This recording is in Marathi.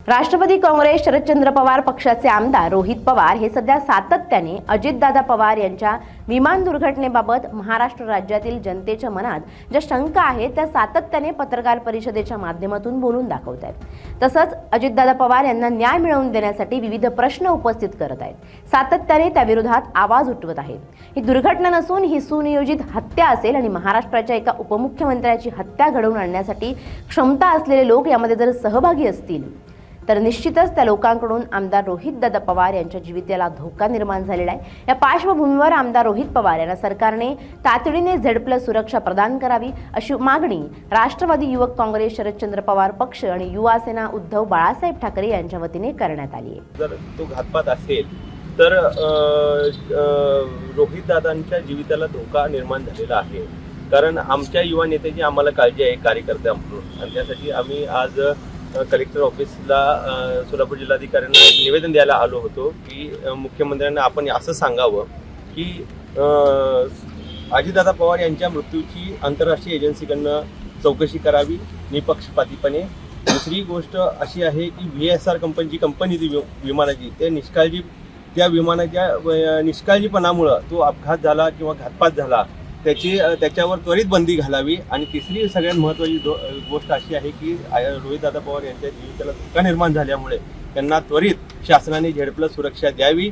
राष्ट्रवादी काँग्रेस शरदचंद्र पवार पक्षाचे आमदार रोहित पवार हे सध्या सातत्याने अजितदादा पवार यांच्या विमान दुर्घटनेबाबत महाराष्ट्र राज्यातील जनतेच्या मनात ज्या शंका आहेत त्या सातत्याने पत्रकार परिषदेच्या माध्यमातून बोलून दाखवत आहेत। तसंच अजितदादा पवार यांना न्याय मिळवून देण्यासाठी विविध प्रश्न उपस्थित करत आहेत। सातत्याने त्या विरोधात आवाज उठवत आहेत। ही दुर्घटना नसून ही सुनियोजित हत्या असेल आणि महाराष्ट्राच्या एका उपमुख्यमंत्र्याची हत्या घडवून आणण्यासाठी क्षमता असलेले लोक यामध्ये जर सहभागी असतील तर निश्चितच त्या लोकांकडून आमदार रोहितदादा पवार यांच्या जीविताला धोका निर्माण झालेला आहे। या पार्श्वभूमीवर आमदार रोहित पवार यांना सरकारने तातडीने Z+ सुरक्षा प्रदान करावी अशी मागणी राष्ट्रवादी युवक काँग्रेस शरदचंद्र पवार पक्ष आणि युवा सेना उद्धव बाळासाहेब ठाकरे यांच्या वतीने करण्यात आली आहे। जर तो घातपात असेल तर रोहितदादांच्या जीविताला धोका निर्माण झालेला आहे। कारण आमच्या युवा नेत्याची आम्हाला काळजी आहे कार्यकर्त्या म्हणून, आणि त्यासाठी आम्ही आज कलेक्टर ऑफिसला सोलापूर जिल्हाधिकाऱ्यांना निवेदन द्यायला आलो होतो की मुख्यमंत्र्यांना आपण असं सांगावं की अजितदादा पवार यांच्या मृत्यूची आंतरराष्ट्रीय एजन्सीकडनं चौकशी करावी निपक्षपातीपणे। दुसरी गोष्ट अशी आहे की VSR कंपनीची कंपनी ती विमानाची त्या विमानाच्या निष्काळजीपणामुळं तो अपघात झाला किंवा घातपात झाला त्याच्यावर त्वरित बंदी घालावी। आणि तिसरी सगळ्यात महत्त्वाची गोष्ट अशी आहे की रोहितदादा पवार यांच्या जीविताला धोका निर्माण झाल्यामुळे त्यांना त्वरित शासनाने Z+ सुरक्षा द्यावी।